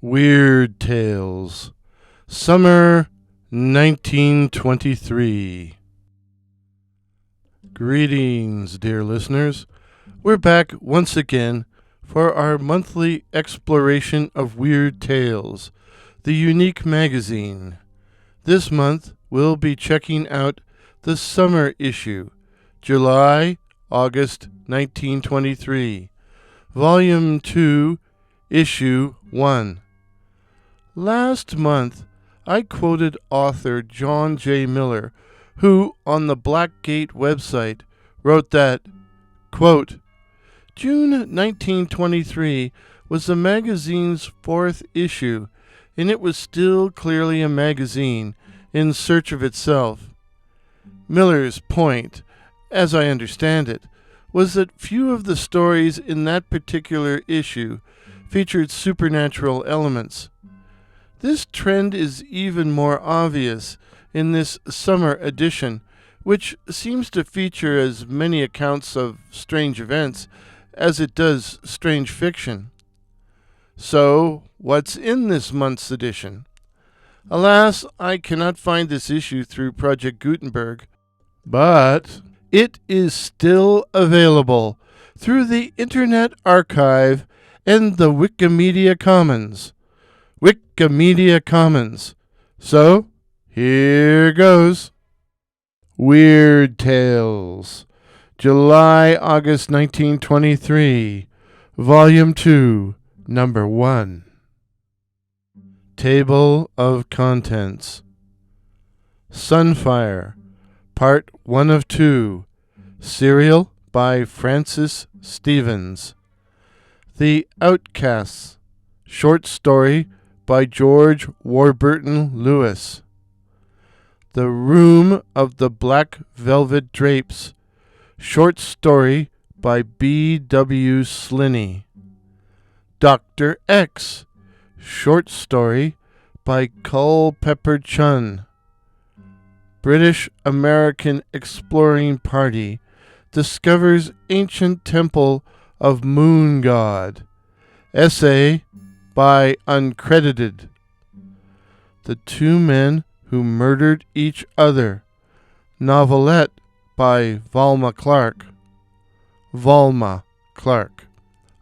Weird Tales, Summer 1923. Greetings, dear listeners. We're back once again for our monthly exploration of Weird Tales, the unique magazine. This month, we'll be checking out the summer issue, July-August 1923, Volume 2, Issue 1. Last month, I quoted author John J. Miller, who, on the Blackgate website, wrote that, quote, June 1923 was the magazine's fourth issue, and it was still clearly a magazine in search of itself. Miller's point, as I understand it, was that few of the stories in that particular issue featured supernatural elements. This trend is even more obvious in this summer edition, which seems to feature as many accounts of strange events as it does strange fiction. So, what's in this month's edition? Alas, I cannot find this issue through Project Gutenberg, but it is still available through the Internet Archive and the Wikimedia Commons. Wikimedia Commons. So, here goes. Weird Tales, July-August 1923, Volume 2, Number 1. Table of Contents. Sunfire, Part 1 of 2, Serial by Francis Stevens. The Outcasts, Short Story by George Warburton Lewis. The Room of the Black Velvet Drapes, Short Story by B.W. Sliney. Dr. X, Short Story by Culpeper Chunn. British-American Exploring Party discovers ancient temple of Moon God. Essay by Uncredited. The Two Men Who Murdered Each Other. Novelette by Valma Clark.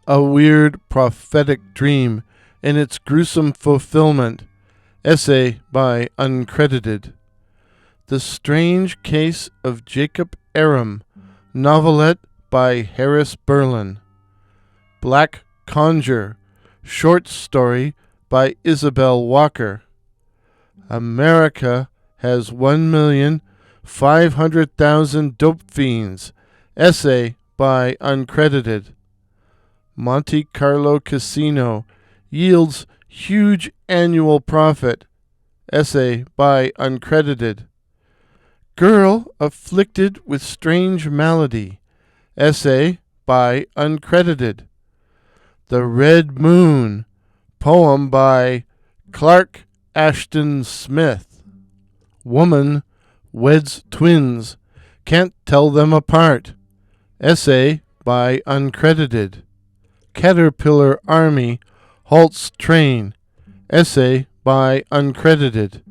A Weird Prophetic Dream and Its Gruesome Fulfillment. Essay by Uncredited. The Strange Case of Jacob Arum. Novelette by Harris Burland. Black Cunjer, Short Story by Isabel Walker. America has 1,500,000 dope fiends. Essay by Uncredited. Monte Carlo Casino yields huge annual profit. Essay by Uncredited. Girl afflicted with strange malady. Essay by Uncredited. The Red Moon, poem by Clark Ashton Smith. Woman weds twins, can't tell them apart. Essay by Uncredited. Caterpillar Army halts train. Essay by Uncredited.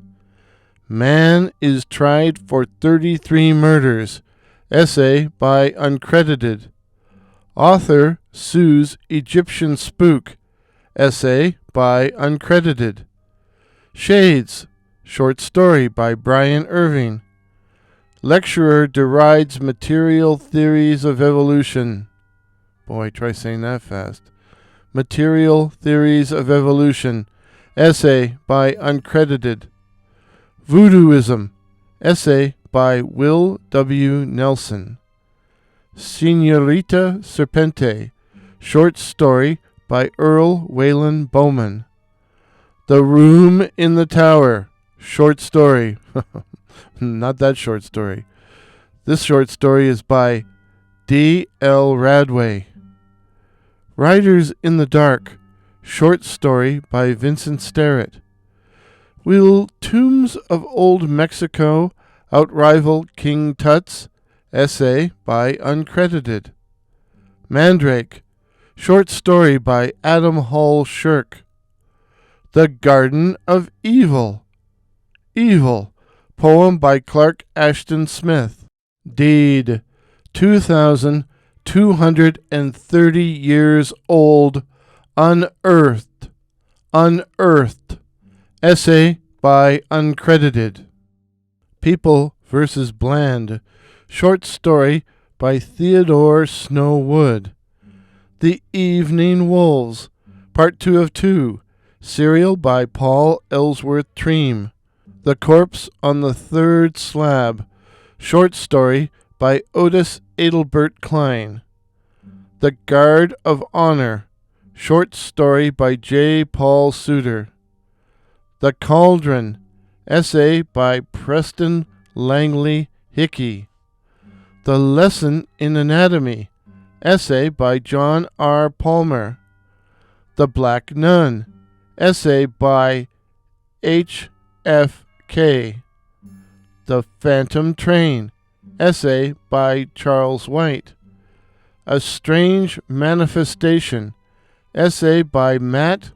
Man is tried for 33 murders. Essay by Uncredited. Author sues Egyptian spook. Essay by Uncredited. Shades, Short Story by Bryan Irvine. Lecturer derides material theories of evolution. Boy, try saying that fast. Material theories of evolution. Essay by Uncredited. Voodooism. Essay by Will W. Nelson. Senorita Serpente, Short Story by Earl Wayland Bowman. The Room in the Tower, Short Story. Not that short story. This short story is by D. L. Radway. Riders in the Dark, Short Story by Vincent Sterrett. Will Tombs of Old Mexico outrival King Tut's? Essay by Uncredited. Mandrake, Short Story by Adam Hall Shirk. The Garden of Evil. Evil. Poem by Clark Ashton Smith. Deed. 2,230 years old. Unearthed. Unearthed. Essay by Uncredited. People versus Bland. Short story by Theodore Snow Wood. The Evening Wolves. Part 2 of 2. Serial by Paul Ellsworth Treem. The Corpse on the Third Slab. Short story by Otis Adelbert Klein. The Guard of Honor. Short story by J. Paul Suter. The Cauldron. Essay by Preston Langley Hickey. The Lesson in Anatomy. Essay by John R. Palmer. The Black Nun. Essay by H. F. K. The Phantom Train. Essay by Charles White. A Strange Manifestation. Essay by Matt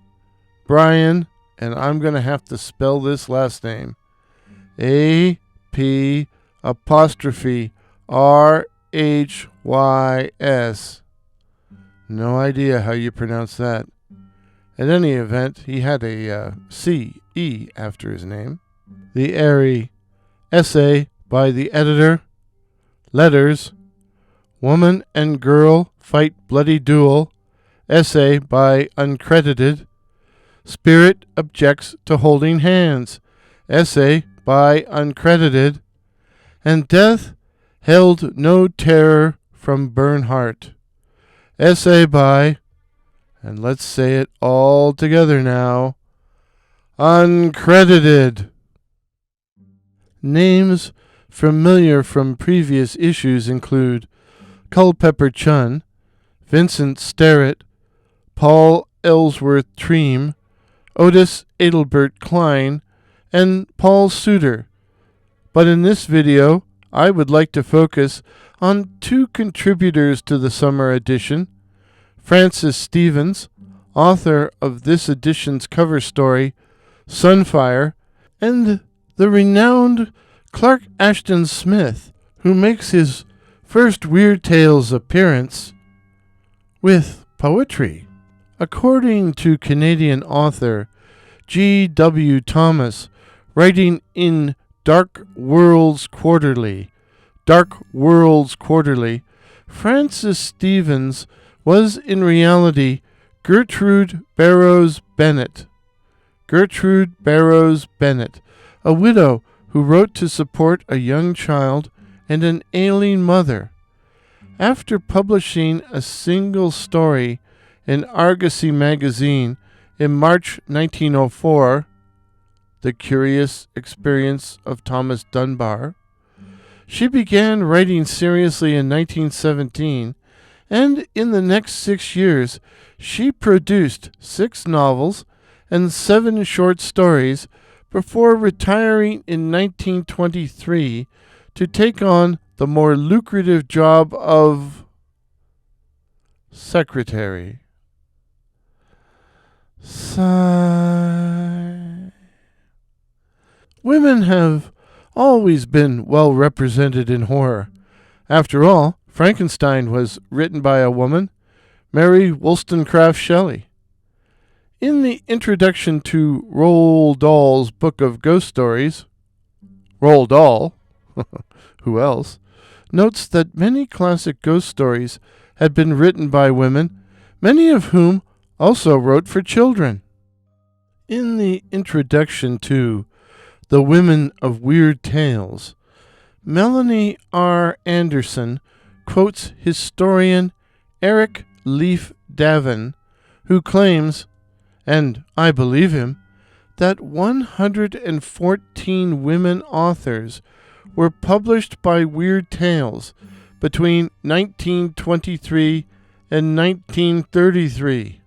Bryan, and I'm going to have to spell this last name. A-P apostrophe R-H-Y-S. No idea how you pronounce that. At any event, he had a C-E after his name. The Airy. Essay by the editor. Letters. Woman and Girl Fight Bloody Duel. Essay by Uncredited. Spirit Objects to Holding Hands. Essay by Uncredited. And Death Held No Terror from Bernhardt. Essay by, and let's say it all together now, Uncredited. Names familiar from previous issues include Culpeper Chunn, Vincent Sterrett, Paul Ellsworth Treem, Otis Adelbert Klein, and Paul Suter. But in this video, I would like to focus on two contributors to the summer edition, Francis Stevens, author of this edition's cover story, Sunfire, and the renowned Clark Ashton Smith, who makes his first Weird Tales appearance with poetry. According to Canadian author G. W. Thomas, writing in Dark Worlds Quarterly, Francis Stevens was in reality Gertrude Barrows Bennett, a widow who wrote to support a young child and an ailing mother. After publishing a single story in Argosy magazine in March 1904, The Curious Experience of Thomas Dunbar, she began writing seriously in 1917, and in the next 6 years she produced 6 novels and 7 short stories before retiring in 1923 to take on the more lucrative job of secretary. Sigh. Women have always been well represented in horror. After all, Frankenstein was written by a woman, Mary Wollstonecraft Shelley. In the introduction to Roald Dahl's Book of Ghost Stories, Roald Dahl, who else, notes that many classic ghost stories had been written by women, many of whom also wrote for children. In the introduction to The Women of Weird Tales, Melanie R. Anderson quotes historian Eric Leaf Davin, who claims, and I believe him, that 114 women authors were published by Weird Tales between 1923 and 1933.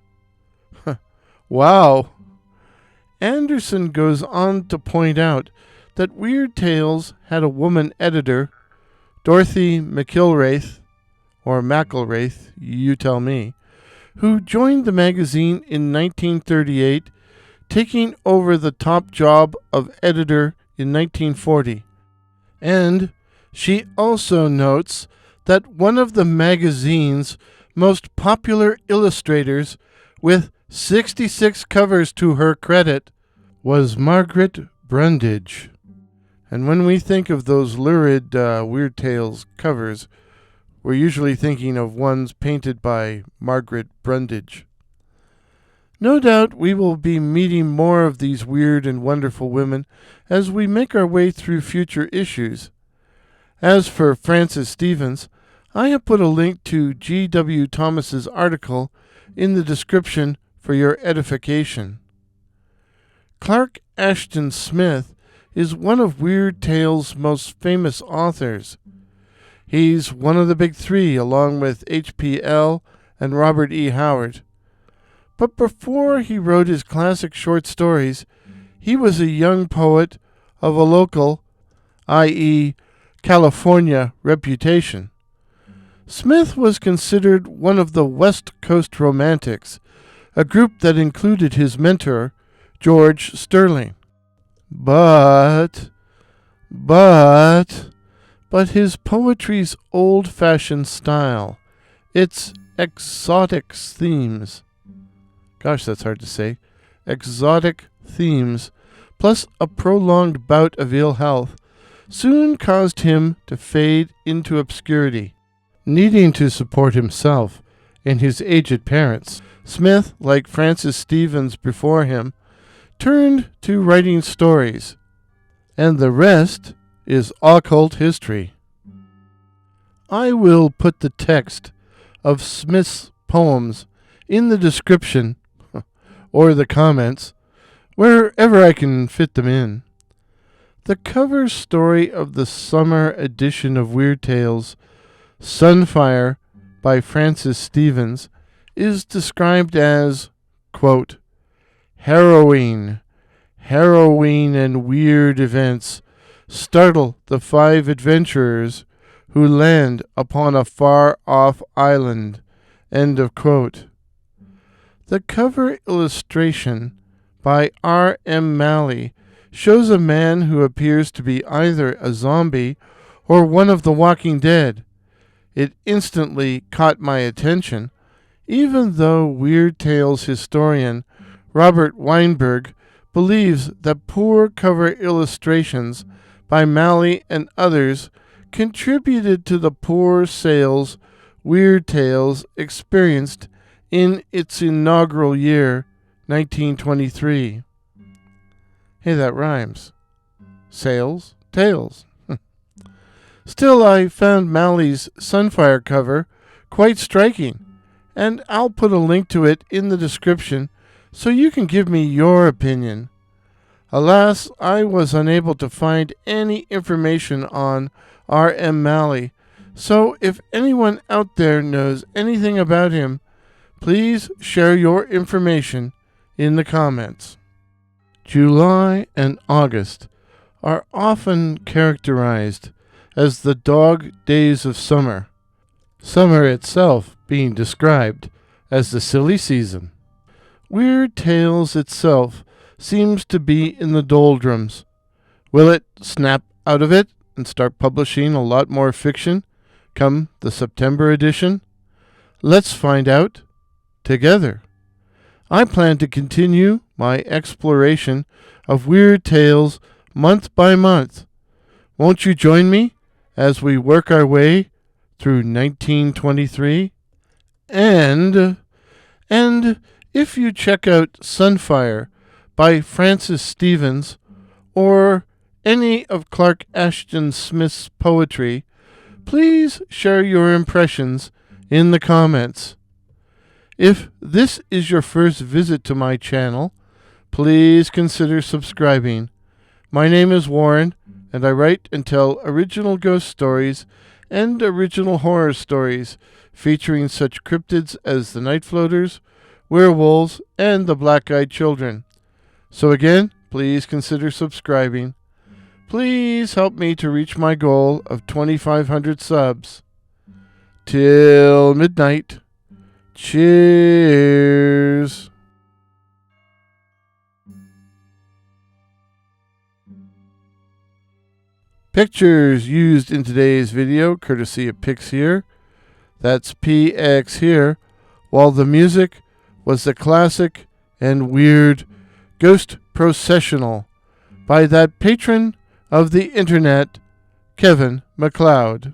Wow! Anderson goes on to point out that Weird Tales had a woman editor, Dorothy McIlwraith, or McIlwraith, you tell me, who joined the magazine in 1938 taking over the top job of editor in 1940. And she also notes that one of the magazine's most popular illustrators, with 66 covers to her credit, was Margaret Brundage. And when we think of those lurid Weird Tales covers, we're usually thinking of ones painted by Margaret Brundage. No doubt we will be meeting more of these weird and wonderful women as we make our way through future issues. As for Frances Stevens, I have put a link to G.W. Thomas's article in the description for your edification. Clark Ashton Smith is one of Weird Tales' most famous authors. He's one of the big three, along with H.P.L. and Robert E. Howard. But before he wrote his classic short stories, he was a young poet of a local, i.e., California, reputation. Smith was considered one of the West Coast Romantics, a group that included his mentor, George Sterling. But his poetry's old-fashioned style, its exotic themes, gosh, that's hard to say, exotic themes, plus a prolonged bout of ill health, soon caused him to fade into obscurity. Needing to support himself and his aged parents, Smith, like Frances Stevens before him, turned to writing stories, and the rest is occult history. I will put the text of Smith's poems in the description or the comments, wherever I can fit them in. The cover story of the summer edition of Weird Tales, Sunfire by Frances Stevens, is described as, quote, harrowing and weird events startle the 5 adventurers who land upon a far-off island, end of quote. The cover illustration by R.M. Malley shows a man who appears to be either a zombie or one of the Walking Dead. It instantly caught my attention, even though Weird Tales historian Robert Weinberg believes that poor cover illustrations by Malley and others contributed to the poor sales Weird Tales experienced in its inaugural year, 1923. Hey, that rhymes. Sales, tales. Still, I found Malley's Sunfire cover quite striking, and I'll put a link to it in the description so you can give me your opinion. Alas, I was unable to find any information on R.M. Malley, so if anyone out there knows anything about him, please share your information in the comments. July and August are often characterized as the dog days of summer, summer itself being described as the silly season. Weird Tales itself seems to be in the doldrums. Will it snap out of it and start publishing a lot more fiction come the September edition? Let's find out together. I plan to continue my exploration of Weird Tales month by month. Won't you join me as we work our way through 1923? And if you check out Sunfire by Frances Stevens or any of Clark Ashton Smith's poetry, please share your impressions in the comments. If this is your first visit to my channel, please consider subscribing. My name is Warren, and I write and tell original ghost stories and original horror stories featuring such cryptids as the Night Floaters, werewolves, and the Black-Eyed Children. So again, please consider subscribing. Please help me to reach my goal of 2,500 subs. Till midnight. Cheers. Pictures used in today's video, courtesy of Pix here. That's PX here. While the music was the classic and weird Ghost Processional by that patron of the internet, Kevin MacLeod.